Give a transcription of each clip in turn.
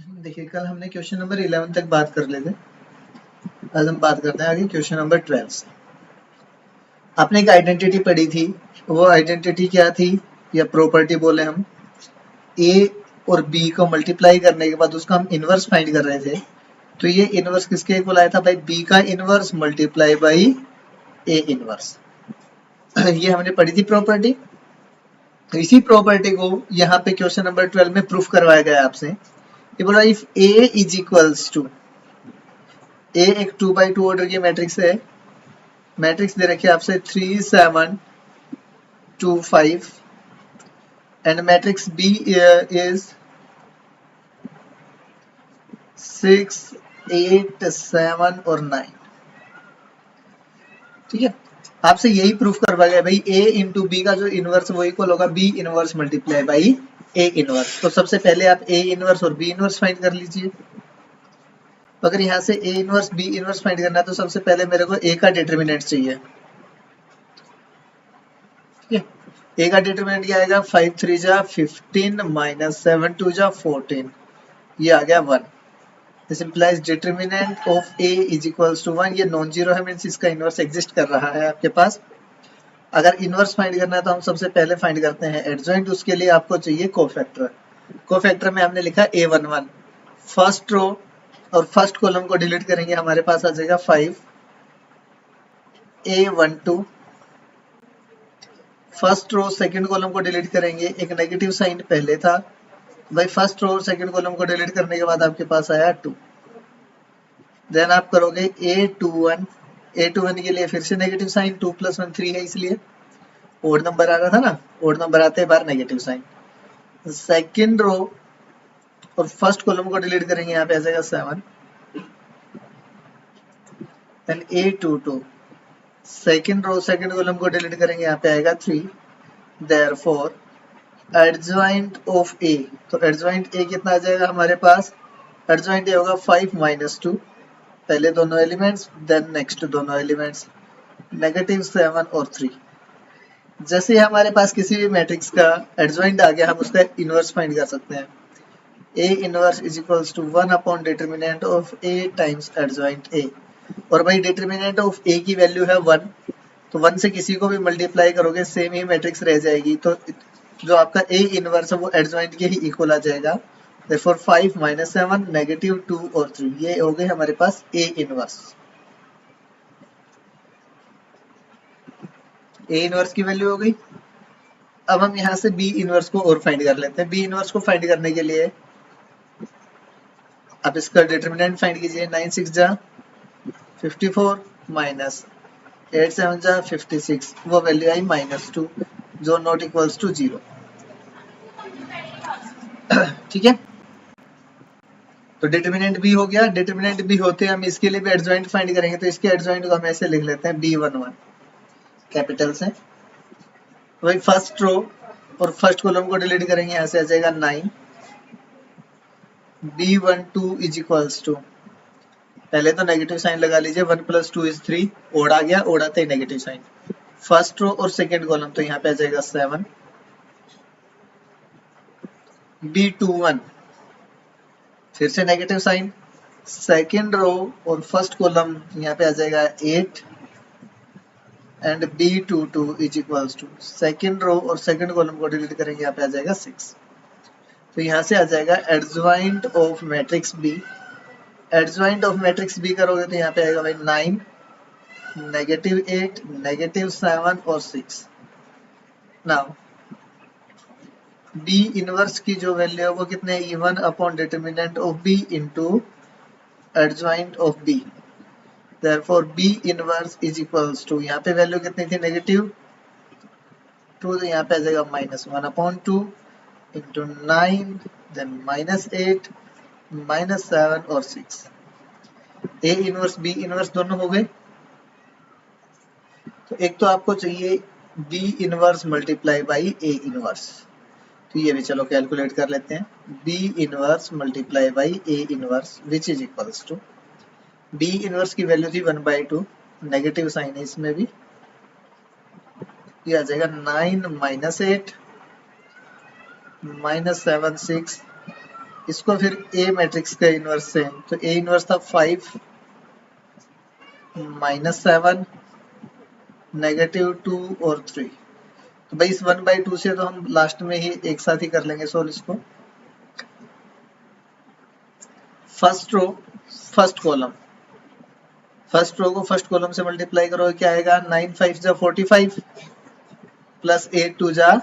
देखिए कल हमने क्वेश्चन नंबर 11 तक बात कर लेते। आज हम बात करते हैं आगे क्वेश्चन नंबर 12 से। आपने एक आइडेंटिटी पढ़ी थी, वो आइडेंटिटी क्या थी या प्रॉपर्टी बोले हम, ए और बी को मल्टीप्लाई करने के बाद उसका हम इनवर्स फाइंड कर रहे थे। तो ये इनवर्स किसके इक्वल आया था भाई, बी का inverse multiply by A inverse. ये हमने पढ़ी थी प्रॉपर्टी। इसी प्रॉपर्टी को यहाँ पे क्वेश्चन नंबर 12 में प्रूफ करवाया गया आपसे। ये बोला if A is equals to, A एक 2x2 ऑर्डर की मैट्रिक्स है, मैट्रिक्स दे रखी है आपसे 3 7 2 5 एंड मैट्रिक्स बी इज 6 8 7 और 9। ठीक है, आपसे यही प्रूफ करवा गया भाई ए इंटू बी का जो इनवर्स वो इक्वल होगा B inverse multiply by A inverse. तो सबसे पहले आप ए इनवर्स और बी इनवर्स फाइंड कर लीजिए। तो अगर यहाँ से A inverse B inverse find करना है तो सबसे पहले मेरे को ए का डिटर्मिनेंट चाहिए। ठीक है, ए का डिटरमिनेंट क्या आएगा, 5 3 जा 15 माइनस 7 2 जा 14, ये आ गया 1। This implies determinant of A is equals to 1। ये नॉन जीरो है, मींस इसका इनवर्स एग्जिस्ट कर रहा है आपके पास। अगर इनवर्स फाइंड करना है तो हम सबसे पहले फाइंड करते हैं एडजॉइंट। उसके लिए आपको चाहिए कोफैक्टर। कोफैक्टर में हमने लिखा a11। फर्स्ट रो और फर्स्ट कॉलम को डिलीट करेंगे, हमारे पास आ जाएगा 5 a12। First row second column को डिलीट करेंगे, एक नेगेटिव साइन पहले था भाई, फर्स्ट रो और सेकंड कॉलम को डिलीट करने के बाद आपके पास आया 2। देन आप करोगे a21। a21 के लिए फिर से नेगेटिव साइन, 2 + 1 3 है इसलिए ओड नंबर आ रहा था ना, ओड नंबर आते बार नेगेटिव साइन। सेकंड रो और फर्स्ट कॉलम को डिलीट करेंगे, यहाँ पे आ जाएगा 7। Then a22 second row second column को डिलीट करेंगे, यहाँ पे आएगा 3। देयरफॉर एडजॉइंट ऑफ ए, तो एडजॉइंट ए कितना आ जाएगा हमारे पास, एडजॉइंट ए होगा 5 - 2, पहले दोनों एलिमेंट्स देन नेक्स्ट दोनों एलिमेंट्स, -7 और 3। जैसे हमारे पास किसी भी मैट्रिक्स का एडजॉइंट आ गया, हम उसका इनवर्स फाइंड कर सकते हैं। A inverse is equals to 1 upon determinant of A times adjoint A. और भाई डिटरमिनेंट ऑफ ए की वैल्यू है 1, तो 1 से किसी को भी मल्टीप्लाई करोगे सेम ही मैट्रिक्स रह जाएगी। तो जो आपका ए इनवर्स है वो एडजॉइंट के ही इक्वल आ जाएगा। Therefore 5 - 7 -2 और 3, ये हो गए हमारे पास ए इनवर्स। ए इनवर्स की वैल्यू हो गई। अब हम यहाँ से बी इनवर्स को और फाइंड कर लेते हैं। बी इनवर्स को फाइंड करने के लिए आप इसका डिटरमिनेंट फाइंड कीजिए। 9 6 जा 54 माइनस 8 7 जा 56, वो वैल्यू आई -2 जो नॉट इक्वल्स टू 0। ठीक है, तो डिटरमिनेंट बी हो गया। डिटरमिनेंट बी होते हम इसके लिए भी एडजॉइंट फाइंड करेंगे, तो इसके एडजॉइंट को हम ऐसे लिख लेते हैं b11 कैपिटल से। वही फर्स्ट रो और फर्स्ट कॉलम को डिलीट करेंगे, यहाँ से आ जाएगा 9। b12 इज इक्वल्स टू, पहले तो नेगेटिव साइन लगा लीजिए, 1 + 2 = 3, ओड आ गया, ओड आते ही नेगेटिव साइन। फर्स्ट रो और सेकंड कॉलम, तो यहाँ पे आ जाएगा 7। b21 फिर से नेगेटिव साइन, सेकंड रो और फर्स्ट कॉलम यहाँ पे आ जाएगा 8 and b22 is equals to, second row और सेकंड कॉलम को डिलीट करेंगे, यहाँ पे आ जाएगा 6। तो यहाँ से आ जाएगा adjoint of matrix B. Adjoint of matrix B करोगे तो यहाँ पे आएगा भाई 9 -8 -7 और 6। नाउ बी इनवर्स की जो वैल्यू है वो कितने, even upon determinant of B into adjoint of B. Therefore B inverse is equals to, यहाँ पे वैल्यू कितनी थी, -2, तो यहाँ पे आ जाएगा -1/2 इंटू 9 देन -8 -7 और 6। ए इनवर्स बी इनवर्स दोनों हो गए। तो एक तो आपको चाहिए B inverse multiply by A inverse, तो ये भी चलो कैलकुलेट कर लेते हैं। B inverse multiply by A inverse which is equals to, B inverse की वैल्यू थी 1/2, नेगेटिव साइन है इसमें भी, ये आ जाएगा 9 - 8 -7 6 इसको फिर ए मैट्रिक्स का इनवर्स से, तो ए इनवर्स था 5 -7 -2 और 3। तो भाई इस 1/2 से तो हम लास्ट में ही एक साथ ही कर लेंगे सोल्व इसको। First row first column, first row को फर्स्ट कॉलम से मल्टीप्लाई करोगे क्या आएगा, 9 5 जा 45 प्लस 8 2 जा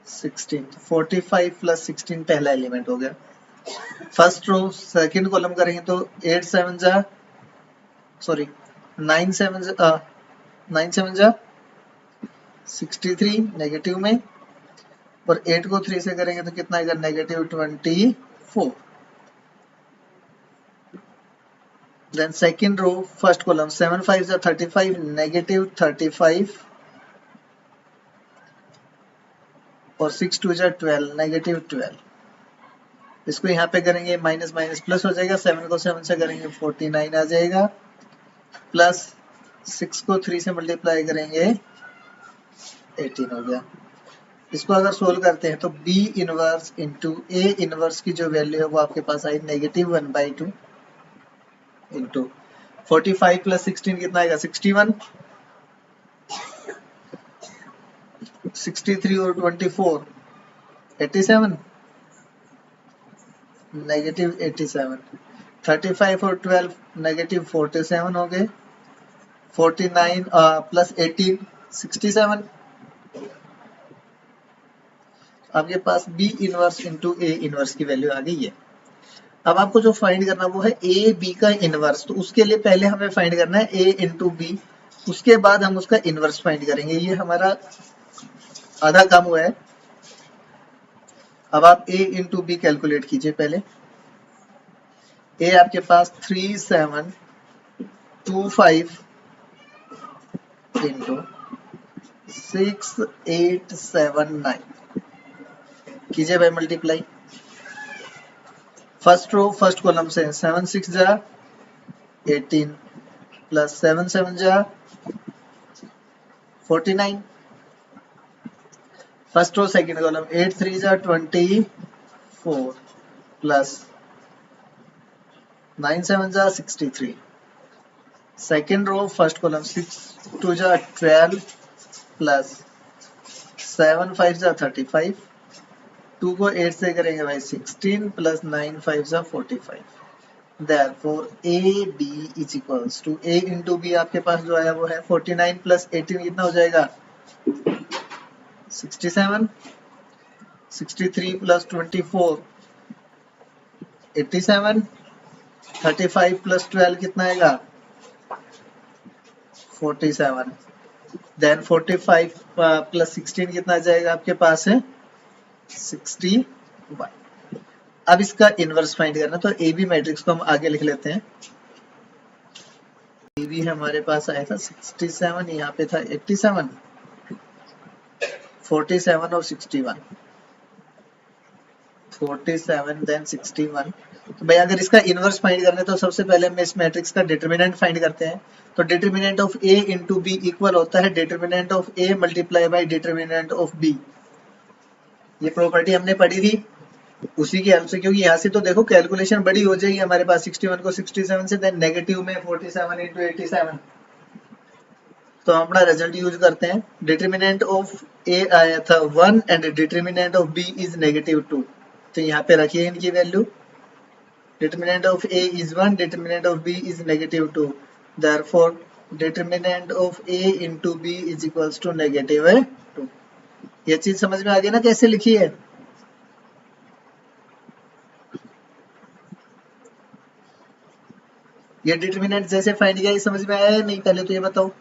16, 45 प्लस 16 पहला एलिमेंट हो गया। फर्स्ट रो सेकंड कॉलम करेंगे तो 8 7 जा सॉरी 9 7 जा 9 7 जा 63 नेगेटिव में, और 8 को 3 से करेंगे तो कितना आएगा, -24। Then second row first column 7 5 जा 35 -35 और 6 2 जा 12 -12। इसको यहाँ पे करेंगे माइनस माइनस प्लस हो जाएगा, 7 को 7 से करेंगे 49 आ जाएगा, प्लस 6 को 3 से मल्टीप्लाई करेंगे 18 हो गया। इसको अगर सोल्व करते हैं तो B inverse into A inverse की जो वैल्यू है वो आपके पास आई -1/2 इंटू 45 प्लस 16 कितना आएगा, 61, 63 और 24 87 -87, 35 और 12 -47 हो गए, 49 प्लस 18 67। आपके पास B inverse into A inverse की वैल्यू आ गई है। अब आपको जो फाइंड करना वो है A B का इनवर्स, तो उसके लिए पहले हमें फाइंड करना है A इंटू B, उसके बाद हम उसका इनवर्स फाइंड करेंगे। ये हमारा आधा काम हुआ है। अब आप A इंटू B कैलकुलेट कीजिए पहले। A आपके पास 3725 इंटू 6879 कीजिए भाई multiply. First row first column से 7 6 जा 18 प्लस 7 7 जा 49, फर्स्ट रो सेकंड कॉलम 8 3 जा 24 प्लस 9 7 जा 63, सेकंड रो फर्स्ट कॉलम 6 2 जा 12 प्लस 7 5 जा 35, 2 को 8 से करेंगे भाई 16 प्लस 9 5 जा 45। Therefore AB is equals to A into B आपके पास जो आया वो है 49 प्लस 18 कितना हो जाएगा, 67, 63 प्लस 24 87, 35 प्लस 12 कितना आएगा, 47। देन 45 प्लस 16 कितना आ जाएगा आपके पास है 61। अब इसका इनवर्स फाइंड करना, तो ए बी मैट्रिक्स को हम आगे लिख लेते हैं। ए बी हमारे पास आया था 67, यहाँ पे था 87, 47 और 61, 47 देन 61। तो भाई अगर इसका इनवर्स फाइंड करना है तो सबसे पहले हम इस मैट्रिक्स का डिटरमिनेंट फाइंड करते हैं। तो determinant of A into B equal होता है determinant of A multiply by determinant of B. ये प्रॉपर्टी हमने पढ़ी थी उसी की हेल्प से, क्योंकि यहाँ से तो देखो कैलकुलेशन बड़ी हो जाएगी हमारे पास, 61 को 67 से, देन नेगेटिव में 47 इंटू 87। तो हम अपना रिजल्ट यूज करते हैं। डिटरमिनेंट ऑफ ए आया था 1 and determinant of B is -2। तो यहाँ पे रखिए इनकी value. Determinant of A is 1, determinant of B is -2। Therefore determinant of A into B is equals to -2। ये चीज समझ में आ गई ना कैसे लिखी है। ये डिटरमिनेंट जैसे फाइंड किया ये समझ में आया या नहीं, पहले तो ये बताओ।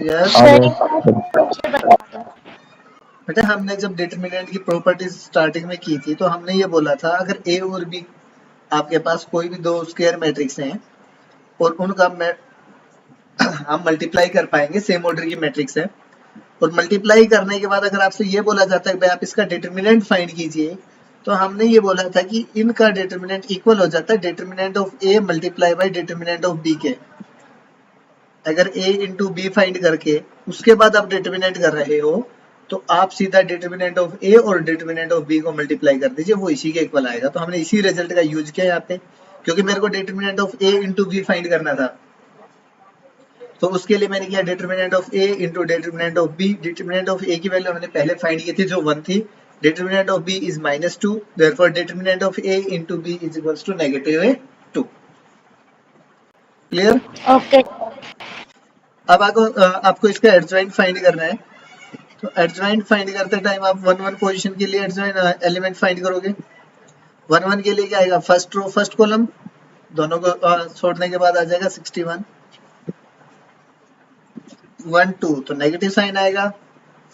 यस बेटा, हमने जब डिटरमिनेंट की प्रॉपर्टीज स्टार्टिंग में की थी तो हमने ये बोला था अगर ए और बी आपके पास कोई भी दो स्क्वायर मैट्रिक्स हैं और उनका हम मल्टीप्लाई कर पाएंगे, सेम ऑर्डर की मैट्रिक्स है, और मल्टीप्लाई करने के बाद अगर आपसे ये बोला जाता है भाई आप इसका डिटरमिनेंट फाइंड कीजिए, तो हमने ये बोला था कि इनका डिटरमिनेंट इक्वल हो जाता है determinant of A multiply by determinant of B के। अगर a इंटू बी फाइंड करके उसके बाद आप डिटर्मिनेंट कर रहे हो तो आप सीधा डिटर्मिनेंट ऑफ a और डिटर्मिनेंट ऑफ b को मल्टीप्लाई कर दीजिए, वो इसी के इक्वल आएगा। तो हमने इसी रिजल्ट का यूज किया यहाँ पे, क्योंकि मेरे को determinant of a into B find करना था। तो उसके लिए मैंने किया determinant of a into determinant of b। Determinant of a की वैल्यू हमने पहले फाइंड की थी जो 1 थी। Determinant of b is -2, therefore determinant of a into b is equals to -2। Clear? Okay. अब आपको इसका एडजॉइंट फाइंड करना है। तो एडजॉइंट फाइंड करते टाइम आप 1 1 पोजीशन के लिए एडजॉइंट एलिमेंट फाइंड करोगे। 1 1 के लिए क्या आएगा, फर्स्ट रो फर्स्ट कॉलम, दोनों को छोड़ने के बाद आ जाएगा 61। 1 2 तो नेगेटिव साइन आएगा,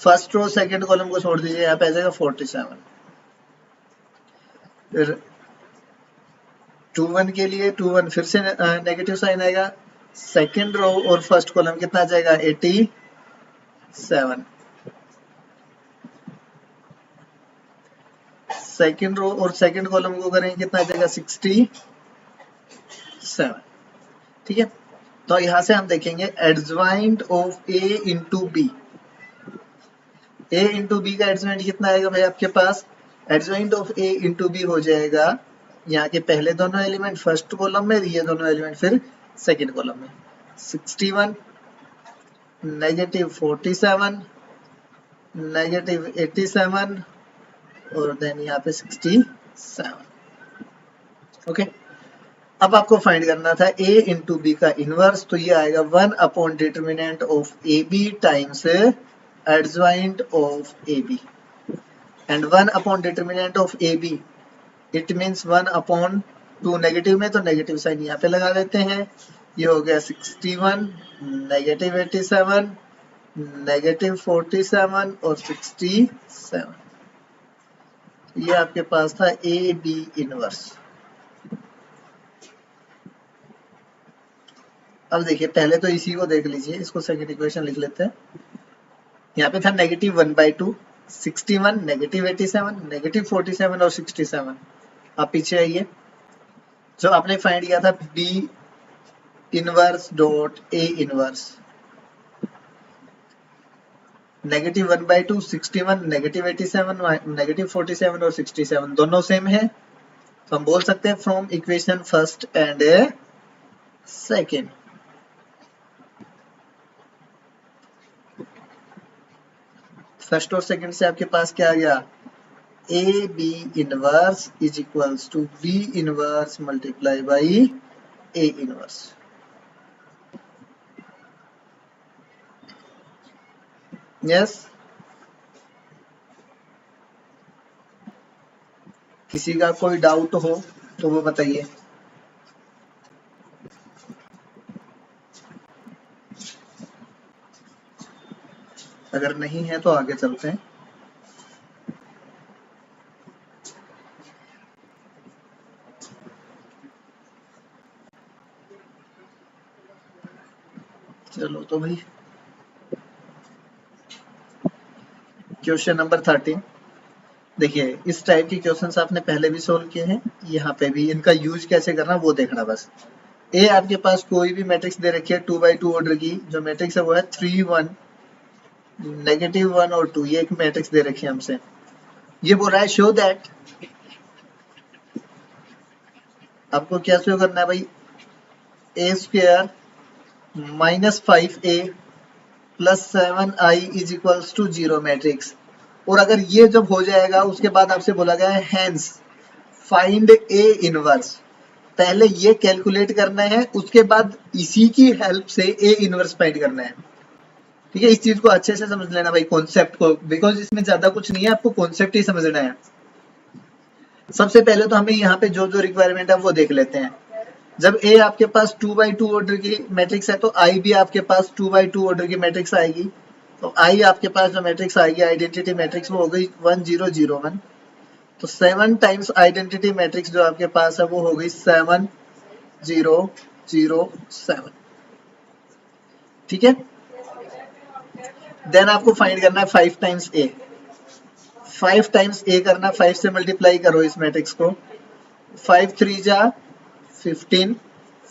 फर्स्ट रो सेकंड कॉलम को छोड़ दीजिए, यहाँ पे आ जाएगा 47। फिर 2 1 के लिए 2 1 फिर से नेगेटिव साइन आएगा, सेकंड रो और फर्स्ट कॉलम कितना आ जाएगा 87। सेकंड रो और सेकंड कॉलम को करेंगे कितना आ जाएगा 67। ठीक है, तो यहां से हम देखेंगे adjoint of a into B. a into B का एडजॉइंट कितना आएगा भाई आपके पास, adjoint of a into B हो जाएगा यहाँ के पहले दोनों एलिमेंट फर्स्ट कॉलम में, ये दोनों एलिमेंट फिर सेकंड कॉलम में। 61 -47 -87 और देन यहाँ पे 67। ओके, अब आपको फाइंड करना था a इंटू बी का इनवर्स, तो ये आएगा 1 upon determinant of A B times adjoint of A B, and 1 upon determinant of A B it means 1 upon 2 negative में, तो नेगेटिव साइन यहाँ पे लगा लेते हैं। ये हो गया 61 -87 -47 और 67। ये आपके पास था ए बी इनवर्स। अब देखिए पहले तो इसी को देख लीजिए, इसको सेकंड इक्वेशन लिख लेते हैं। यहाँ पे था -1/2, 61 -87 -47 और 67। आप पीछे आइए, जो आपने फाइंड किया था B inverse dot A inverse, -1/2 61 -87 -47 और 67 दोनों सेम है, तो हम बोल सकते हैं from equation first and second. First और सेकंड से आपके पास क्या आ गया, A B inverse is equals to B inverse multiply by A inverse. Yes, किसी का कोई डाउट हो तो वो बताइए। अगर नहीं है तो आगे चलते हैं। चलो तो भाई क्वेश्चन नंबर 13 देखिए, इस टाइप के क्वेश्चंस आपने पहले भी सोल्व किए हैं, यहाँ पे भी इनका यूज कैसे करना वो देखना बस। ए आपके पास कोई भी मैट्रिक्स दे रखी है 2/2 ऑर्डर की, जो मैट्रिक्स है वो है 3 1 -1 और 2, ये एक मैट्रिक्स दे रखी है हमसे। ये बोल रहा है शो दैट, आपको क्या शो करना है भाई, a² -5a + 7i is equals to 0 matrix. और अगर ये जब हो जाएगा उसके बाद आपसे बोला गया है हैंस फाइंड ए इनवर्स। पहले ये कैलकुलेट करना है, उसके बाद इसी की हेल्प से ए इनवर्स फाइंड करना है। ठीक है, इस चीज को अच्छे से समझ लेना भाई, कॉन्सेप्ट को, बिकॉज इसमें ज्यादा कुछ नहीं है, आपको कॉन्सेप्ट ही समझना है। सबसे पहले तो हमें यहाँ पे जो जो रिक्वायरमेंट है वो देख लेते हैं। जब ए आपके पास 2/2 ऑर्डर की मैट्रिक्स है तो आई भी आपके पास 2/2 ऑर्डर की मैट्रिक्स आएगी। तो आई आपके पास जो मैट्रिक्स आएगी आइडेंटिटी मैट्रिक्स, वो हो गई 1 0 0 1। तो 7 टाइम्स आइडेंटिटी मैट्रिक्स जो आपके पास है वो हो गई 7 0 0 7। ठीक है, देन आपको फाइंड करना है 5 टाइम्स ए। 5 टाइम्स ए करना, 5 से मल्टीप्लाई करो इस मैट्रिक्स को, 5 3 जा 15,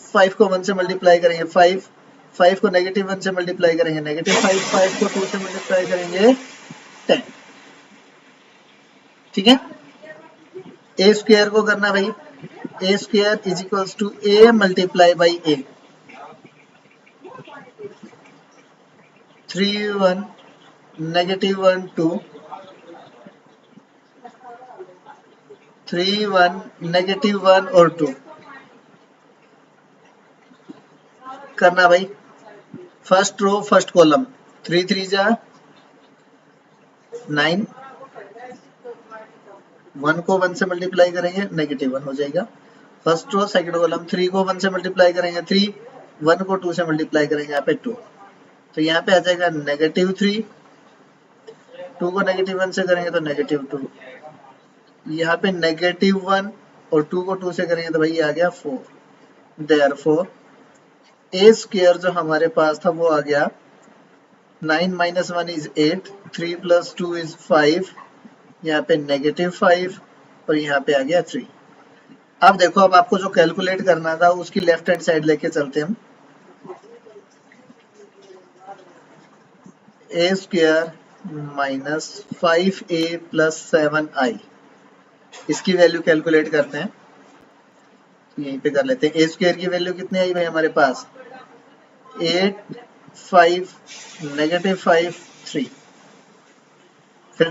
5 को 1 से मल्टीप्लाई करेंगे 5, 5 को -1 से मल्टीप्लाई करेंगे -5, 5 को 2 से मल्टीप्लाई करेंगे 10। ठीक है, ए स्क्वायर को करना भाई, A square is equals to A multiply by A. 3 1 -1 2, 3 1 -1 और 2 करना भाई। फर्स्ट रो फर्स्ट कॉलम, 3 3 जा 9, 1 को 1 से मल्टीप्लाई करेंगे -1 हो जाएगा। फर्स्ट रो सेकंड कॉलम, 3 को 1 से मल्टीप्लाई करेंगे 3, 1 को 2 से मल्टीप्लाई करेंगे यहाँ पे 2, तो यहाँ पे आ जाएगा -3, 2 को -1 से करेंगे तो -2, यहाँ पे -1 और 2 को 2 से करेंगे तो भाई आ गया 4। देयरफॉर ए स्क्वायर जो हमारे पास था वो आ गया 9 - 1 इज 8, 3 + 2 इज 5, यहाँ पे -5 और यहाँ पे आ गया 3। अब देखो, अब आपको जो कैलकुलेट करना था उसकी लेफ्ट हैंड साइड लेके चलते हैं हम। ए स्क्वायर -5a + 7i, इसकी वैल्यू कैलकुलेट करते हैं। यहीं पे कर लेते हैं। ए स्क्वायर की वैल्यू कितनी आई भाई हमारे पास 8, 5, -5, 3, फिर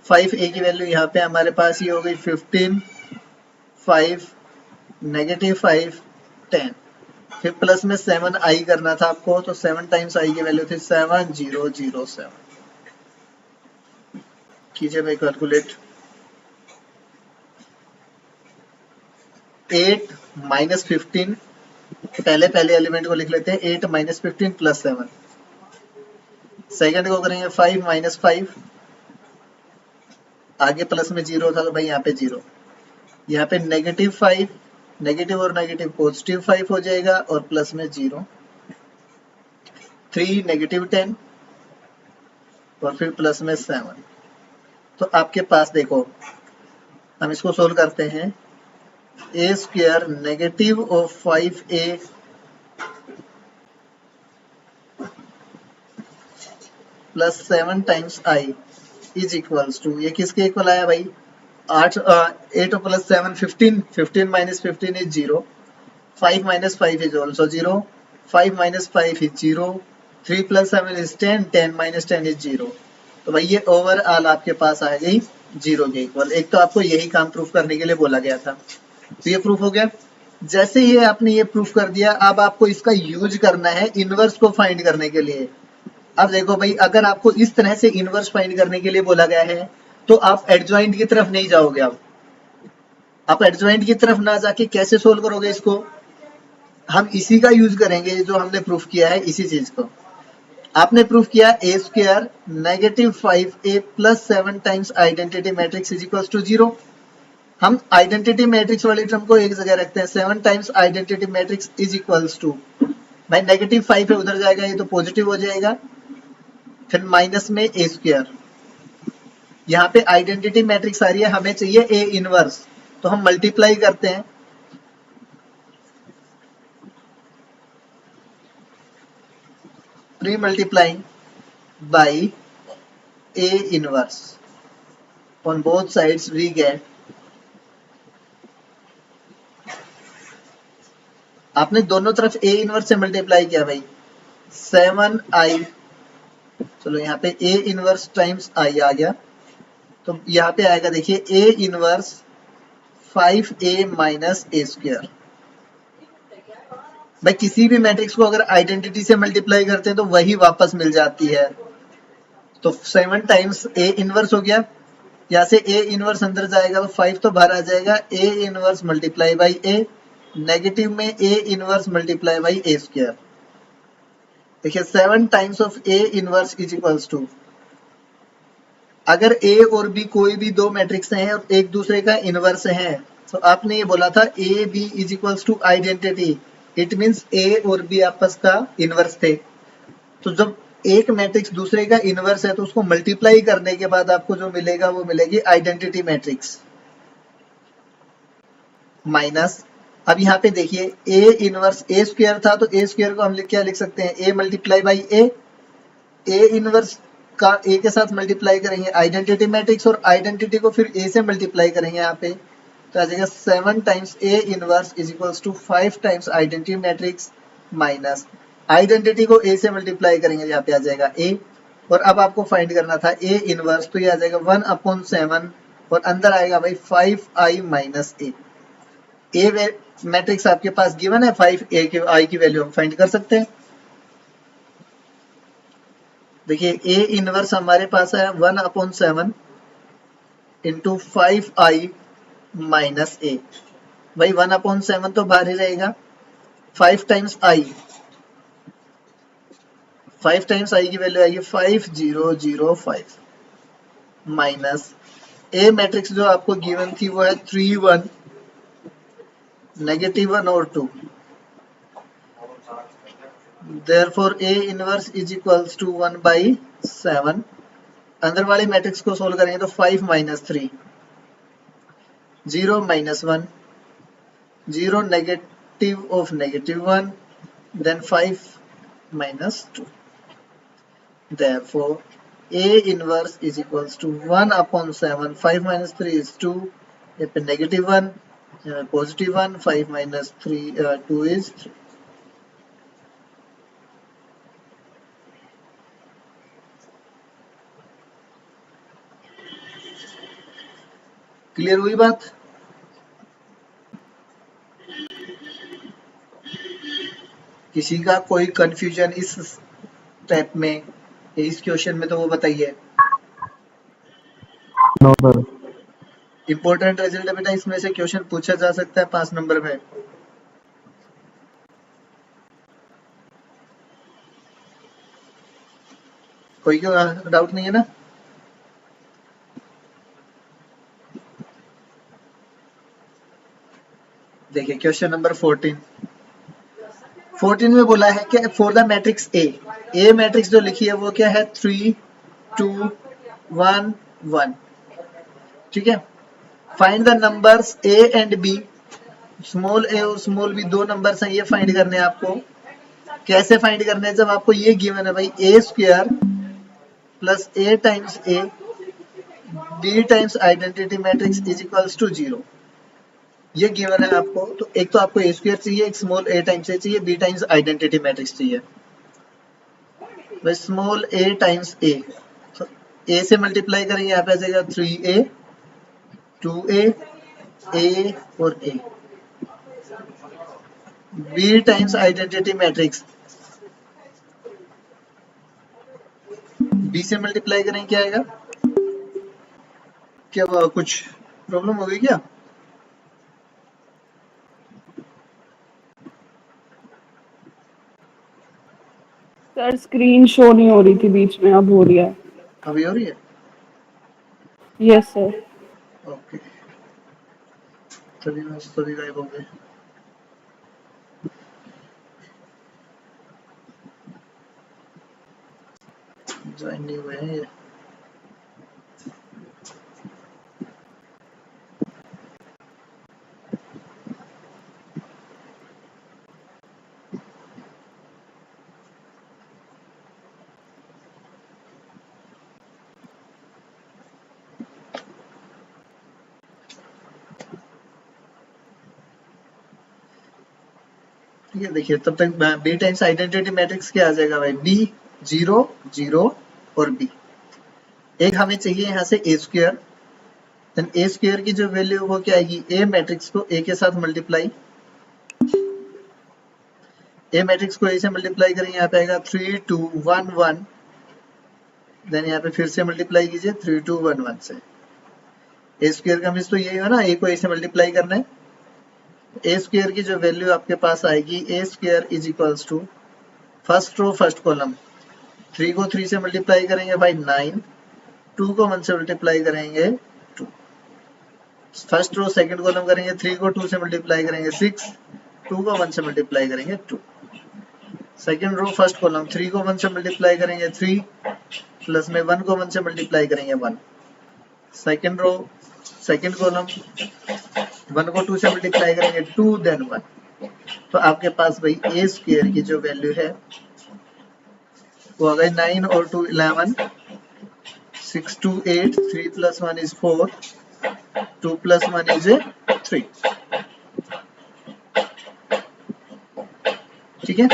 -5a की वैल्यू यहाँ पे हमारे पास ये हो गई 15, 5, -5, 10, फिर प्लस में 7i करना था आपको, तो 7 टाइम्स i की वैल्यू थी 7007। कीजिए भाई कैलकुलेट। 8 - 15, पहले एलिमेंट को लिख लेते हैं, 8 - 15 + 7। सेकंड को करेंगे 5 - 5, आगे प्लस में 0 था तो भाई यहाँ पे 0, यहाँ पे -5, नेगेटिव और नेगेटिव +5 हो जाएगा और प्लस में 0, 3 -10 और फिर प्लस में 7। तो आपके पास देखो, हम इसको सोल्व करते हैं। A square -5a + 7 times i is equals to, ये किसके इक्वल आया भाई 8 + 7 15, 15 - 15 is 0, 5 - 5 is also 0, 5 - 5 is 0, 3 + 7 is 10, 10 - 10 is 0। तो भाई ये ओवरऑल आपके पास आ गई 0 के इक्वल। एक तो आपको यही काम प्रूफ करने के लिए बोला गया था, तो ये प्रूफ हो गया। जैसे ही आपने ये प्रूफ कर दिया, अब आपको इसका यूज करना है इनवर्स को फाइंड करने के लिए। अब देखो भाई, अगर आपको इस तरह से इनवर्स फाइंड करने के लिए बोला गया है तो आप एडजॉइंट की तरफ नहीं जाओगे। अब आप एडजॉइंट की तरफ ना जाके कैसे सोल्व करोगे इसको, हम इसी का यूज करेंगे जो हमने प्रूफ किया है, इसी चीज को। आपने प्रूफ किया A square -5a + 7 times identity matrix is equal to 0। हम आइडेंटिटी मैट्रिक्स वाली टर्म को एक जगह रखते हैं, 7 times identity matrix is equals to, भाई -5 है उधर जाएगा, ये तो पॉजिटिव हो जाएगा, फिर माइनस में ए स्क्वायर। यहाँ पे आइडेंटिटी मैट्रिक्स आ रही है, हमें चाहिए ए इनवर्स, तो हम मल्टीप्लाई करते हैं, pre multiplying by A inverse on both sides we get, आपने दोनों तरफ ए इनवर्स से मल्टीप्लाई किया भाई 7i, चलो यहाँ पे ए इनवर्स टाइम्स आई आ गया, तो यहाँ पे आएगा देखिए A inverse 5a - a square. भाई किसी भी मैट्रिक्स को अगर आइडेंटिटी से मल्टीप्लाई करते हैं तो वही वापस मिल जाती है, तो 7 टाइम्स ए इनवर्स हो गया, यहाँ से ए इनवर्स अंदर जाएगा तो 5 तो बाहर आ जाएगा, A inverse multiply by A, negative में A inverse multiply by A square. देखिए 7 times of A inverse is equals to, अगर ए और बी कोई भी दो मैट्रिक्स हैं और एक दूसरे का इनवर्स है, तो आपने ये बोला था A B is equals to identity, it means A और बी आपस का इनवर्स थे। तो जब एक मैट्रिक्स दूसरे का इनवर्स है तो उसको मल्टीप्लाई करने के बाद आपको जो मिलेगा वो मिलेगी आइडेंटिटी मैट्रिक्स, माइनस अब यहाँ पे देखिए ए इनवर्स ए स्क्वायर था तो ए स्क्वायर को हम क्या लिख सकते हैं, ए मल्टीप्लाई बाई ए इनवर्स का ए के साथ मल्टीप्लाई करेंगे आइडेंटिटी मैट्रिक्स, और आइडेंटिटी को फिर ए से मल्टीप्लाई करेंगे यहाँ पे, तो आ जाएगा 7 times A inverse is equals to 5 times identity matrix minus identity को ए से मल्टीप्लाई करेंगे, यहाँ पे आ जाएगा ए, और अब आपको फाइंड करना था ए इनवर्स, तो ये आ जाएगा 1/7 और अंदर आएगा भाई 5i माइनस ए मैट्रिक्स आपके पास गिवन है, 5 के आई की वैल्यू हम फाइंड कर सकते हैं। देखिए ए इनवर्स हमारे पास है 1/7 इंटू 5i माइनस ए, भाई 1/7 तो बाहर ही रहेगा, 5 टाइम्स आई, 5 टाइम्स आई की वैल्यू आएगी 5005 माइनस ए मैट्रिक्स जो आपको गिवन थी वो है 3 1 -1 और 2, therefore a inverse is equals to 1/7। अंदर वाले मैट्रिक्स को सोल्व करेंगे तो 5 - 3 0 - 1 0 negative of -1 then 5 - 2, therefore a inverse is equals to 1/7, 5 - 3 is 2, यहाँ पे -1 +1, 5 - 3 2 is 3। क्लियर हुई बात? किसी का कोई कंफ्यूजन इस स्टेप में, इस क्वेश्चन में, तो वो बताइए। No sir. इंपॉर्टेंट रिजल्ट है बेटा, इसमें से क्वेश्चन पूछा जा सकता है 5 नंबर में। कोई क्यों डाउट नहीं है ना? देखिए क्वेश्चन नंबर 14 में बोला है कि for the matrix A matrix जो लिखी है वो क्या है 3 2 1 1, ठीक है। Find the numbers A and B, small A और स्मॉल बी दो नंबर्स हैं, ये फाइंड करने हैं आपको। कैसे फाइंड करने हैं, जब आपको ये गिवन है भाई A square plus A times A B times identity matrix is equals to 0, ये गिवन है आपको, तो एक तो आपको ए स्क्वायर चाहिए, एक स्मॉल ए टाइम्स ए चाहिए, बी टाइम्स आइडेंटिटी मैट्रिक्स चाहिए। स्मॉल ए टाइम्स ए, तो ए से मल्टीप्लाई करेंगे, यहाँ पे आ जाएगा 3a 2a a और a, B times identity matrix, B से मल्टीप्लाई करेंगे क्या आएगा? क्या कुछ प्रॉब्लम हो गई क्या? सर स्क्रीन शो नहीं हो रही थी बीच में, अब हो रही है। अभी हो रही है? Yes sir. ओके, सभी गायब हो गए। ज्वाइन नहीं हुए हैं ये। ये देखिए तब तक बी टाइम्स आइडेंटिटी मैट्रिक्स क्या आ जाएगा भाई, बी 0 0 और बी। एक हमें चाहिए यहाँ से ए स्क्वायर, देन ए स्क्वायर की जो वैल्यू वो क्या आएगी, ए मैट्रिक्स को ए के साथ मल्टीप्लाई, ए मैट्रिक्स को ए से मल्टीप्लाई करेंगे, यहाँ पे आएगा 3 2 1 1, देन यहाँ पे फिर से मल्टीप्लाई कीजिए 3 2 1 1 से। ए स्क्वायर का मीन्स तो यही है ना, ए को ए से मल्टीप्लाई करना है। ए स्क्वायर की जो वैल्यू आपके पास आएगी, A square is equals to first row first column, 3 को 3 से मल्टीप्लाई करेंगे भाई 9, 2 को 1 से मल्टीप्लाई करेंगे 2, फर्स्ट रो सेकंड कॉलम करेंगे, 3 को 2 से मल्टीप्लाई करेंगे 6, 2 को 1 से मल्टीप्लाई करेंगे 2, सेकंड रो फर्स्ट कॉलम, 3 को 1 से मल्टीप्लाई करेंगे 3, प्लस में 1 को 1 से मल्टीप्लाई करेंगे 1, सेकंड रो सेकेंड कॉलम 1 को 2 से मल्टीप्लाई करेंगे 2 देन 1, तो आपके पास भाई ए स्क्वायर की जो वैल्यू है वो आ गई 9 और 2 11, 6 2 8, 3 plus 1 is 4, 2 plus 1 is 3। ठीक है,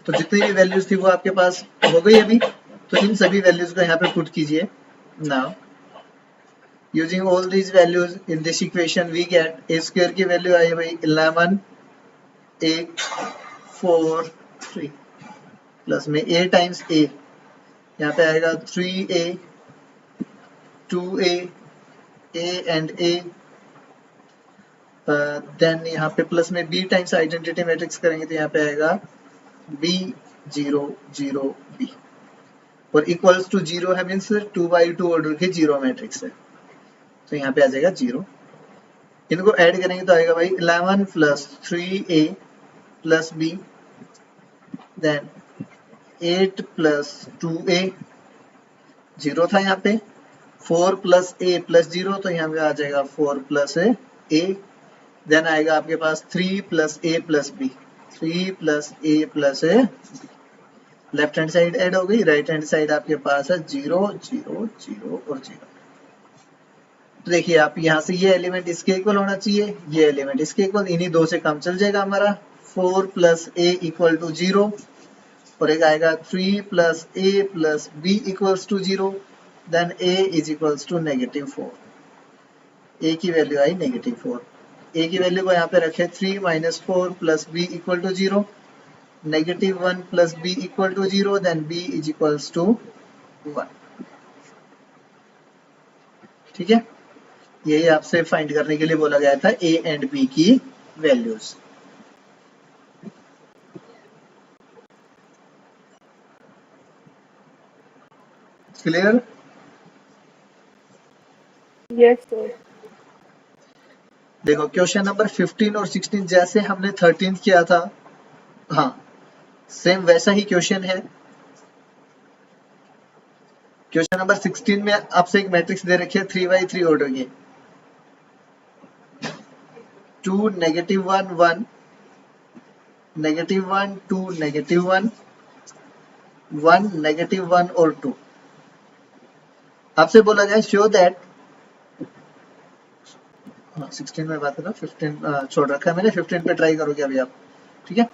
तो जितनी भी वैल्यूज थी वो आपके पास हो गई अभी, तो इन सभी वैल्यूज को यहाँ पे पुट कीजिए। Now using all these values in this equation we get A square की वैल्यू आई भाई 11 8 4 3 प्लस में a टाइम्स a, यहाँ पे आएगा 3a 2a a and a, then यहाँ पे प्लस में b टाइम्स आइडेंटिटी मैट्रिक्स करेंगे तो यहाँ पे आएगा b 0 0 b, और इक्वल्स टू 0 है मीन्स 2x2 ऑर्डर की जीरो मैट्रिक्स है, तो यहाँ पे आ जाएगा 0। इनको ऐड करेंगे तो आएगा भाई 11 plus 3a plus b, then 8 plus 2a, 0 था यहाँ पे, 4 प्लस a प्लस 0, तो यहाँ पे आ जाएगा 4 प्लस a, देन आएगा आपके पास 3 plus a plus b, 3 plus a plus a, left hand side add हो गई, राइट हैंड साइड आपके पास है 0 0 0 और 0। तो देखिए आप यहाँ से ये एलिमेंट इसके इक्वल होना चाहिए, ये एलिमेंट इसके इक्वल, इन्हीं दो से काम चल जाएगा हमारा। 4 प्लस a इक्वल टू 0, और एक आएगा 3 plus a plus b equals to 0, then a is equals to -4, a की वैल्यू आई -4, a की वैल्यू को यहाँ पे रखे 3 minus 4 plus b equal to 0, -1 plus b equal to 0, then b is equals to 1। ठीक है, यही आपसे फाइंड करने के लिए बोला गया था a एंड b की वैल्यूज। क्लियर? Yes sir. देखो क्वेश्चन नंबर 15 और 16 जैसे हमने 13 किया था, हाँ सेम वैसा ही क्वेश्चन है। क्वेश्चन नंबर 16 में आपसे एक मैट्रिक्स दे रखी है 3x3 ऑर्डर की, 2 -1 1 -1 2 -1 1 -1 और 2। आपसे बोला गया शो दैट, 16 में बात है ना, 15 छोड़ रखा है मैंने, 15 पे ट्राई करोगे अभी आप। ठीक है,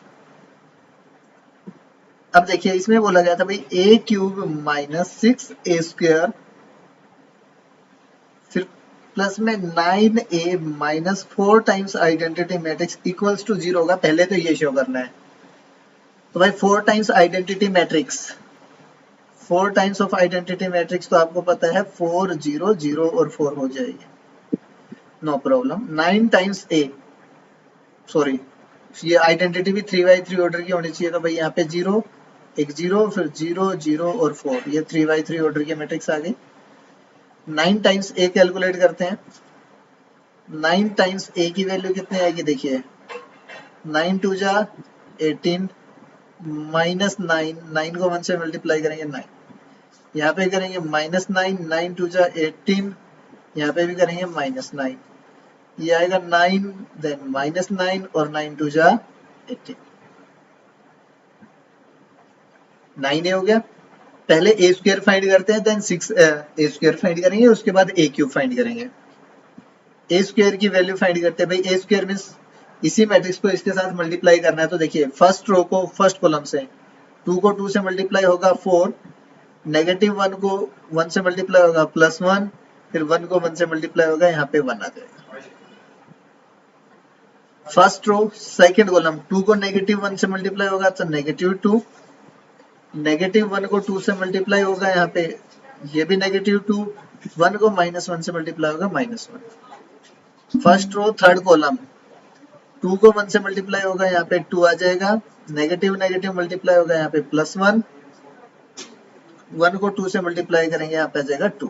अब देखिए इसमें बोला गया था भाई a³ माइनस 6a², फिर प्लस में 9a minus 4 times identity matrix equals to 0 होगा। पहले तो ये शो करना है, तो भाई 4 times identity matrix, 4 times of identity matrix तो आपको पता है 4 0 0 और 4 हो जाएगी, no problem. 9 times a, sorry ये आइडेंटिटी भी 3x3 ऑर्डर की होनी चाहिए, तो भाई यहाँ पे 0 एक 0 फिर 0 0 और 4, ये 3x3 ऑर्डर की मैट्रिक्स आ गई। 9 टाइम्स a कैलकुलेट करते हैं, 9 टाइम्स a की वैल्यू कितनी आएगी देखिए, 9 2 जा 18 माइनस 9, 9 को 1 से मल्टीप्लाई करेंगे 9, यहाँ पे करेंगे -9, 9 2 जा 18, यहाँ पे भी करेंगे -9, ये आएगा 9 देन -9 और 9 2 जा 18, 9a हो गया। पहले a² फाइंड करते हैं, देन 6a² फाइंड करेंगे, उसके बाद a³ फाइंड करेंगे। a² की वैल्यू फाइंड करते हैं भाई, a² मींस इसी मैट्रिक्स को इसके साथ मल्टीप्लाई करना है, तो देखिए फर्स्ट रो को फर्स्ट कॉलम से 2 को 2 से मल्टीप्लाई होगा 4, -1 को 1 से मल्टीप्लाई होगा +1, फिर 1 को 1 से मल्टीप्लाई होगा, यहाँ पे 1 आ जाएगा। फर्स्ट रो सेकंड कॉलम 2 को -1 से मल्टीप्लाई होगा तो -2, -1 को 2 से मल्टीप्लाई होगा, यहाँ पे ये भी -2, 1 को -1 से मल्टीप्लाई होगा -1। फर्स्ट रो थर्ड कॉलम 2 को 1 से मल्टीप्लाई होगा, यहाँ पे 2 आ जाएगा, नेगेटिव नेगेटिव मल्टीप्लाई होगा, यहाँ पे +1, 1 को 2 से मल्टीप्लाई करेंगे, यहाँ पे आ जाएगा 2।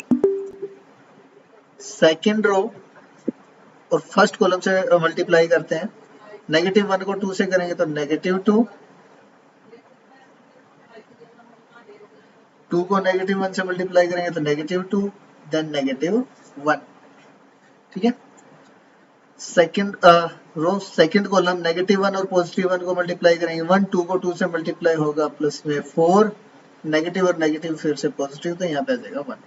सेकेंड रो और फर्स्ट कॉलम से मल्टीप्लाई करते हैं, -1 को 2 से करेंगे तो -2, 2 को -1 से मल्टीप्लाई करेंगे तो -2, देन -1। ठीक है। सेकंड रो सेकंड कॉलम -1 और +1 को मल्टीप्लाई करेंगे 1, 2 को 2 से मल्टीप्लाई होगा प्लस में 4, नेगेटिव और नेगेटिव फिर से पॉजिटिव, तो यहाँ पे आ जाएगा 1।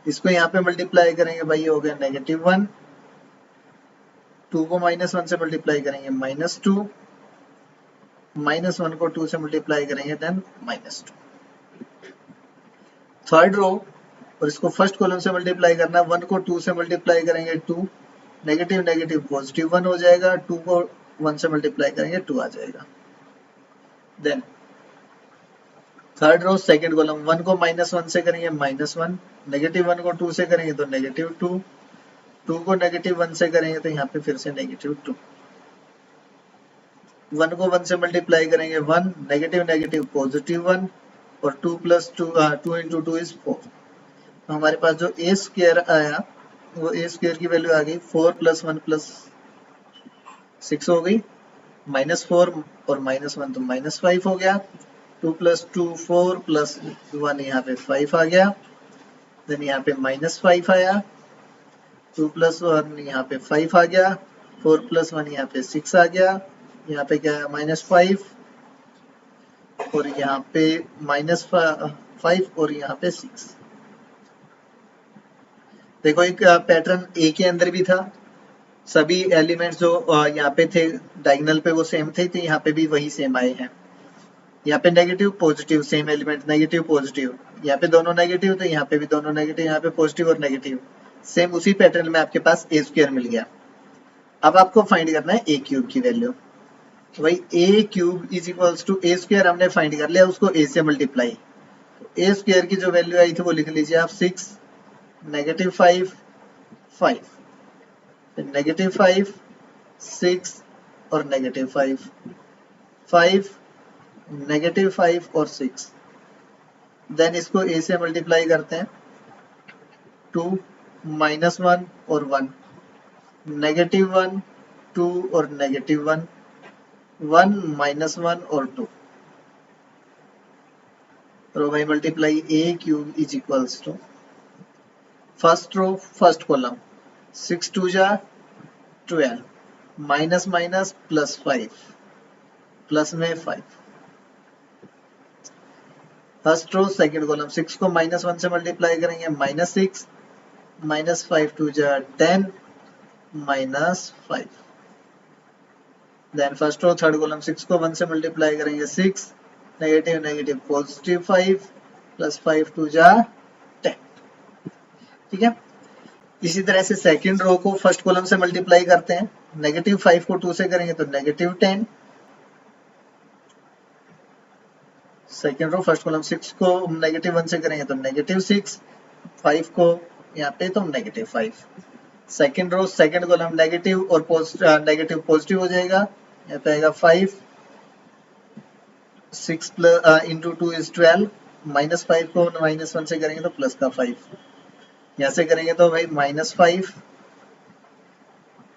इसको यहाँ पे मल्टीप्लाई करेंगे भाई, ये हो गया -1, 2 को -1 से मल्टीप्लाई करेंगे -2, -1 को 2 से मल्टीप्लाई करेंगे देन -2। थर्ड रो, और इसको फर्स्ट कॉलम से मल्टीप्लाई करना है, 1 को 2 से मल्टीप्लाई करेंगे 2, नेगेटिव नेगेटिव पॉजिटिव 1 हो जाएगा, 2 को 1 से मल्टीप्लाई करेंगे 2 आ जाएगा। Then third row second column, 1 को -1 से करेंगे -1, -1 को 2 से करेंगे तो -2, 2 को -1 से करेंगे तो यहाँ पे फिर से -2, 1 को 1 से मल्टीप्लाई करेंगे 1, नेगेटिव नेगेटिव पॉजिटिव 1, और 2 + 2 2 × 2 = 4। तो हमारे पास जो ए स्क्वायर आया वो ए स्क्वायर की वैल्यू आ गई 4 + 1 + 6 हो गई, -4 और -1 तो -5 हो गया, 2 + 2 4 + 1 यहाँ पे 5 आ गया, देन यहाँ पे -5 आया, 2 + 1 यहाँ पे 5 आ गया, 4 + 1 यहाँ पे 6 आ गया, यहाँ पे क्या है -5 और यहाँ पे -5 और यहाँ पे 6। देखो एक पैटर्न ए के अंदर भी था, सभी एलिमेंट्स जो यहाँ पे थे डायगोनल पे वो सेम थे, तो यहाँ पे भी वही सेम आए हैं। यहाँ पे negative positive same element, negative positive, यहाँ पे दोनों नेगेटिव तो यहाँ पे भी दोनों नेगेटिव, यहाँ पे पॉजिटिव और नेगेटिव, सेम उसी पैटर्न में आपके पास ए स्क्वायर मिल गया। अब आपको फाइंड करना है ए क्यूब की वैल्यू। तो भाई A cube is equals to A square हमने फाइंड कर लिया, उसको ए से मल्टीप्लाई, ए स्क्वायर की जो वैल्यू आई थी वो लिख लीजिए आप 6, -5 5, -5 6 और -5 5, -5 और 6, देन इसको a से मल्टीप्लाई करते हैं 2, -1 और 1, -1 2 और -1 1 -1 और 2, तो भाई multiply a cube is equals to first row first column 6 2 जा 12, माइनस माइनस +5, प्लस में 5, फर्स्ट रो सेकंड कॉलम 6 को -1 से मल्टीप्लाई करेंगे -6, -5 2 जा 10, -5, then first row third column 6 को 1 से मल्टीप्लाई करेंगे 6, नेगेटिव नेगेटिव पॉजिटिव 5, +5 2 जा 10। ठीक है, इसी तरह से सेकंड रो को फर्स्ट कॉलम से मल्टीप्लाई करते हैं, -5 को 2 से करेंगे तो -10, सेकेंड रो फर्स्ट कॉलम 6 को -1 से करेंगे तो -6, 5 को यहाँ पे तो -5, second row second column negative और नेगेटिव पॉजिटिव हो जाएगा, यहाँ पे आएगा 5, 6 × 2 = 12, -5 को -1 से करेंगे तो प्लस का 5, यहाँ से करेंगे तो भाई -5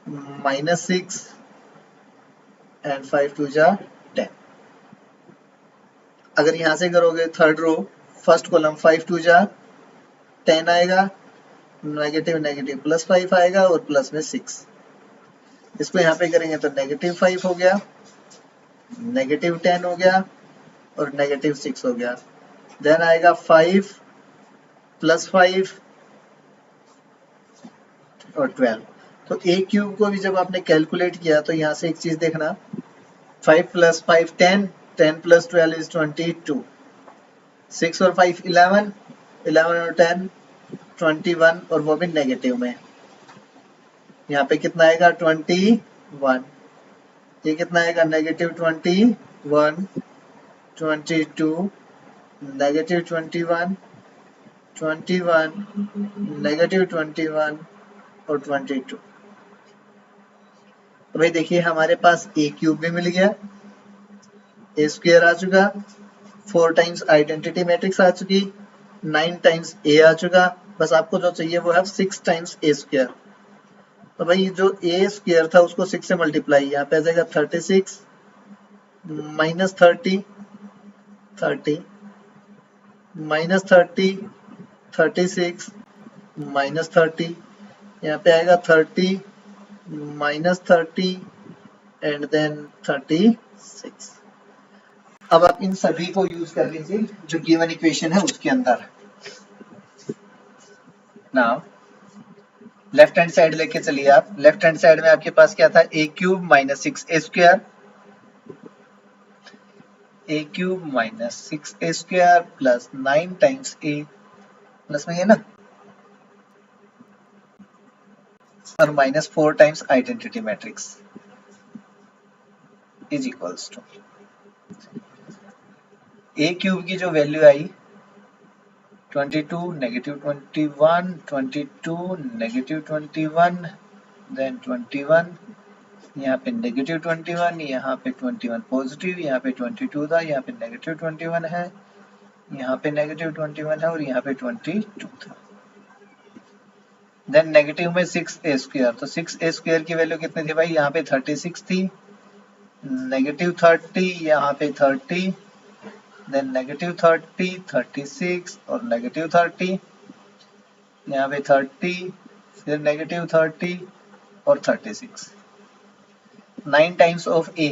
-6 एंड 5 2 जा 10। अगर यहाँ से करोगे थर्ड रो फर्स्ट कॉलम 5 2 जा 10 आएगा, नेगेटिव नेगेटिव +5 आएगा और प्लस में 6, इसको यहाँ पे करेंगे तो -5 हो गया, -10 हो गया और -6 हो गया, देन आएगा 5 +5 और 12। तो ए क्यूब को भी जब आपने कैलकुलेट किया तो यहाँ से एक चीज देखना, 5 + 5 10, 10 + 12 is 22, 6 और 5 11, 11 और 10 21 और वो भी नेगेटिव में, यहाँ पे कितना आएगा 21, ये कितना आएगा -21, 22, -21, 21, -21 और 22। तो भाई देखिए हमारे पास ए क्यूब भी मिल गया, ए स्क्वायर आ चुका, 4 टाइम्स आइडेंटिटी मैट्रिक्स आ चुकी, 9 टाइम्स ए आ चुका, बस आपको जो चाहिए वो है 6 टाइम्स ए स्क्वायर। तो भाई जो ए स्क्वायर था उसको 6 से मल्टीप्लाई, यहाँ पे आ जाएगा 36 -30 30 -30 36 -30 यहाँ पे आएगा 30 -30 एंड देन 36। अब आप इन सभी को यूज कर लीजिए जो गिवन इक्वेशन है उसके अंदर। नाउ लेफ्ट हैंड साइड लेके चलिए आप। लेफ्ट हैंड साइड में आपके पास क्या था, a cube minus 6a square, a cube minus 6a square plus 9 times a, plus में है ना, और minus 4 times identity matrix is equals to a cube की जो वैल्यू आई 22 नेगेटिव 21 22 नेगेटिव 21 देन 21, यहाँ पे नेगेटिव 21, यहाँ पे 21 पॉजिटिव, यहाँ पे 22 था, यहाँ पे नेगेटिव 21 है, यहाँ पे नेगेटिव 21 है और यहाँ पे 22 था। देन नेगेटिव में 6a स्क्वायर, तो 6a स्क्वायर की वैल्यू कितनी थी भाई, यहाँ पे 36 थी, नेगेटिव 30, यहाँ पे 30, देन नेगेटिव 30 36 और नेगेटिव 30, यहाँ पे 30, फिर नेगेटिव 30 और 36। 9 times of a,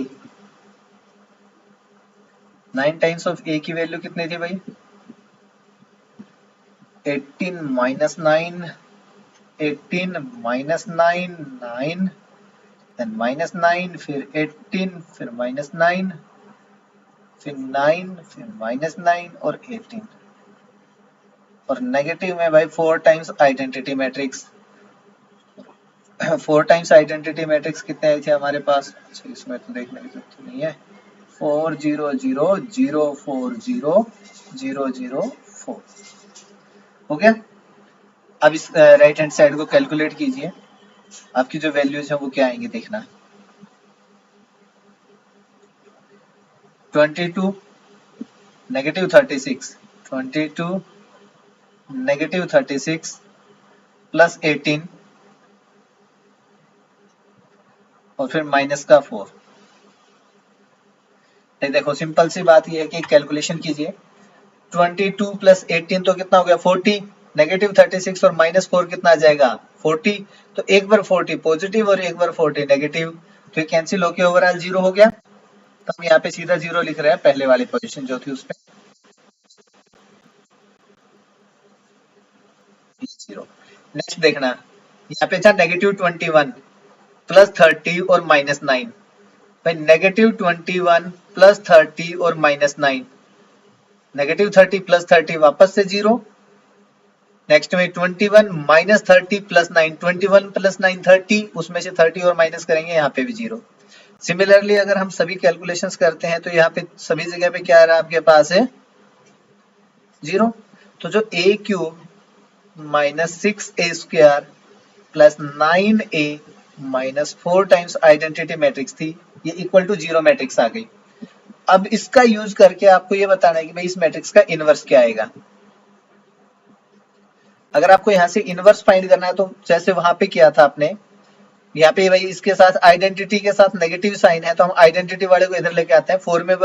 9 times of a की वैल्यू कितनी थी भाई, 18 माइनस 9, 18 माइनस 9 9, देन माइनस 9, फिर 18, फिर माइनस 9, फिर 9, फिर माइनस 9 और 18, और नेगेटिव में भाई 4 times identity matrix. 4 times identity matrix कितने आए थे हमारे पास, अच्छा इसमें तो देखने की जरूरत नहीं है, 4 0 0 0 4 0 0 0 4 हो गया। अब इस राइट हैंड साइड को कैलकुलेट कीजिए, आपकी जो वैल्यूज है वो क्या आएंगे देखना। 22 नेगेटिव 36, 22 नेगेटिव 36 प्लस 18 और फिर माइनस का 4। देखो सिंपल सी बात ये है कि कैलकुलेशन कीजिए, 22 प्लस 18 तो कितना हो गया 40, नेगेटिव 36 और माइनस 4 कितना आ जाएगा 40, तो एक बार 40 पॉजिटिव और एक बार 40 नेगेटिव, तो ये कैंसिल होके ओवरऑल 0 हो गया। तो हम यहाँ पे सीधा 0 लिख रहे हैं, पहले वाली पोजीशन जो थी उसमें 0। नेक्स्ट देखना, यहाँ पे था नेगेटिव 21 प्लस 30 और माइनस 9, भाई नेगेटिव 21 प्लस 30 और माइनस 9, नेगेटिव 30 प्लस 30 वापस से 0, नेक्स्ट में 21 माइनस 30 प्लस 9, 21 प्लस 9 30, उसमें से 30 और माइनस करेंगे, यहाँ पे भी 0। सिमिलरली अगर हम सभी कैलकुलेशंस करते हैं तो यहाँ पे सभी जगह पे क्या आ रहा है आपके पास है 0। तो जो a cube minus 6a square plus 9a minus 4 times identity matrix थी, ये इक्वल टू 0 मैट्रिक्स आ गई। अब इसका यूज करके आपको ये बताना है कि भाई इस मैट्रिक्स का इनवर्स क्या आएगा। अगर आपको यहाँ से इनवर्स फाइंड करना है तो जैसे वहां पे किया था आपने, यहाँ पे भाई इसके साथ आइडेंटिटी के साथ नेगेटिव साइन है तो हम आइडेंटिटी वाले को इधर लेके आते हैं। 4 में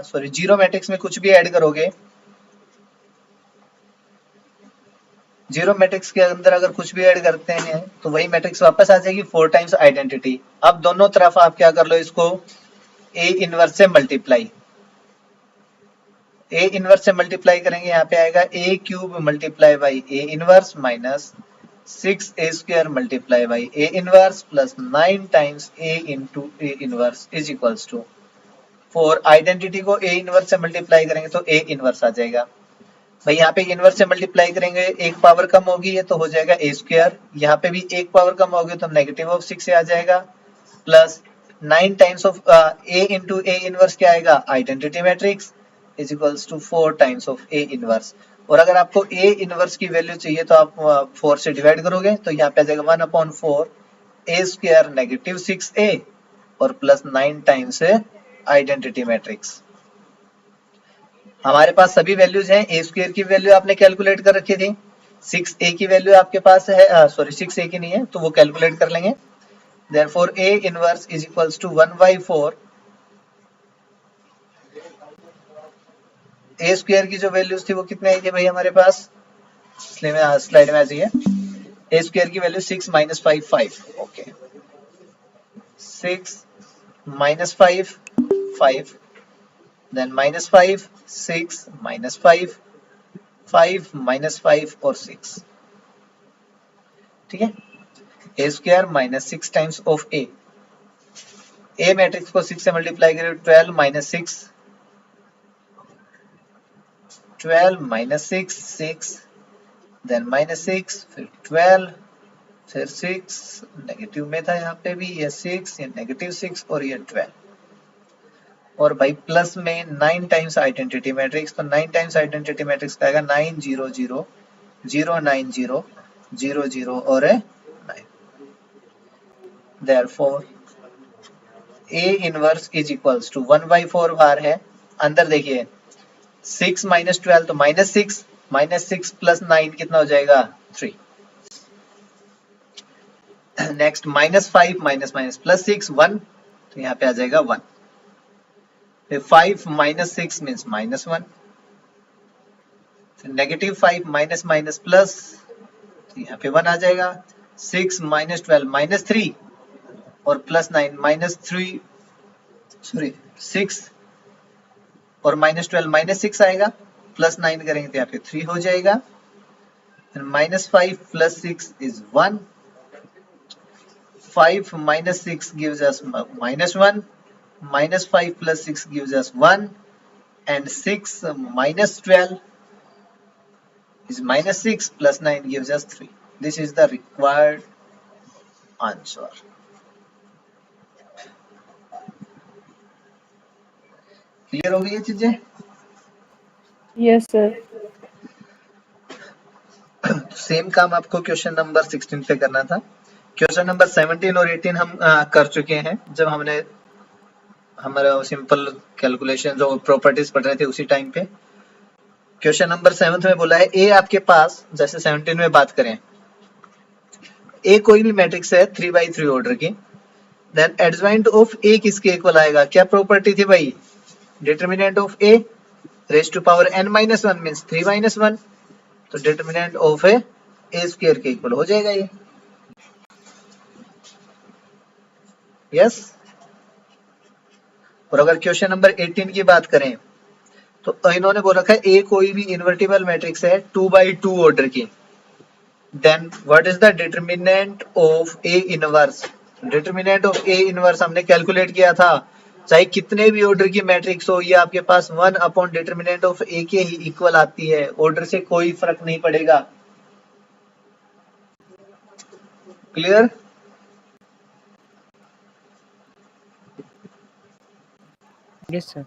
सॉरी 0 मैट्रिक्स में कुछ भी ऐड करोगे, 0 मैट्रिक्स के अंदर अगर कुछ भी ऐड करते हैं तो वही मैट्रिक्स वापस आ जाएगी 4 टाइम्स आइडेंटिटी। अब दोनों तरफ आप क्या कर लो, इसको a इनवर्स से मल्टीप्लाई, a इनवर्स से मल्टीप्लाई करेंगे, यहाँ पे आएगा a cube multiply by a inverse minus 6a square multiply by a inverse plus 9 times a into a inverse is equals to 4। Identity को a इनवर्स से multiply करेंगे तो a इनवर्स आ जाएगा। भाई यहाँ पे इनवर्स से मल्टीप्लाई करेंगे, एक पावर कम होगी है तो हो जाएगा a स्क्वायर, यहाँ पे भी एक पावर कम होगी तो नेगेटिव ऑफ 6 से आ जाएगा, plus 9 times of a into a inverse क्या आएगा identity matrix is equals to 4 times of a inverse. और अगर आपको a इनवर्स की वैल्यू चाहिए तो आप 4 से डिवाइड करोगे तो यहाँ पे आ जाएगा 1/4 a स्क्वायर नेगेटिव 6a और प्लस 9 टाइम्स आइडेंटिटी मैट्रिक्स। हमारे पास सभी वैल्यूज हैं, a स्क्वायर की वैल्यू आपने कैलकुलेट कर रखी थी, 6a की वैल्यू आपके पास है, सॉरी 6a की नहीं है तो वो कैलकुलेट कर लेंगे। Therefore a inverse is equals to 1/4 a square की जो वैल्यूज थी वो कितने आई थी भाई हमारे पास, इसलिए मैं स्लाइड में आ जाइए, ए स्क्वायर की value 6 minus 5 5, okay 6 minus 5 5, then minus 5 6 minus 5 5 minus 5 और 6, ठीक है। A square minus 6 times of a matrix को 6 से मल्टीप्लाई करें 12 माइनस 6 12 माइनस 6 6, देन माइनस 6 फिर 12 फिर 6, नेगेटिव में था यहाँ पे भी, ये 6 ये नेगेटिव 6 और ये 12, और भाई प्लस में 9 टाइम्स आइडेंटिटी मैट्रिक्स, तो 9 टाइम्स आइडेंटिटी मैट्रिक्स का आएगा 9 0 0 0 9 0 0 0 और 9। Therefore A inverse is equals to 1/4 बार है, अंदर देखिए 6 माइनस 12 तो माइनस 6 प्लस 9 कितना हो जाएगा 3। Next minus 5 minus minus plus 6 1, तो यहाँ पे आ जाएगा 1। फिर 5 माइनस 6 मीन्स माइनस 1, फिर नेगेटिव 5 माइनस माइनस प्लस, तो यहाँ पे 1 आ जाएगा। 6 माइनस 12 माइनस 3 और प्लस 9 माइनस 3 सॉरी 6 और माइनस 12 माइनस 6 आएगा, प्लस 9 करेंगे तो यहाँ पे 3 हो जाएगा। Minus 5 plus 6 is 1, 5 minus 6 gives us minus 1, minus 5 plus 6 gives us 1, and 6 minus 12 is minus 6 plus 9 gives us 3. This is the required answer. Clear हो गई ये चीजें? Yes sir. सेम काम आपको क्वेश्चन नंबर 16 पे करना था। क्वेश्चन नंबर 17 और 18 हम कर चुके हैं जब हमने हमारा सिंपल कैलकुलेशन जो प्रॉपर्टीज पढ़ रहे थे उसी टाइम पे। क्वेश्चन नंबर 7 में बोला है ए आपके पास, जैसे 17 में बात करें, ए कोई भी मैट्रिक्स है 3/3 ऑर्डर की, देन एडजॉइंट ऑफ ए किसके इक्वल आएगा? क्या प्रॉपर्टी थी भाई? Determinant of A raise to power n minus 1 means 3 minus 1, तो डिटरमिनेंट ऑफ ए स्क्वायर के इक्वल हो जाएगा ये। यस। और अगर क्वेश्चन नंबर 18 की बात करें तो इन्होंने बोल रखा है ए कोई भी इन्वर्टिबल मैट्रिक्स है 2/2 ऑर्डर की, then what is the determinant of A inverse? Determinant of A inverse हमने कैलकुलेट किया था, चाहे कितने भी ऑर्डर की मैट्रिक्स हो ये आपके पास 1 अपॉन डिटरमिनेंट ऑफ ए के ही इक्वल आती है, ऑर्डर से कोई फर्क नहीं पड़ेगा। क्लियर? Yes sir.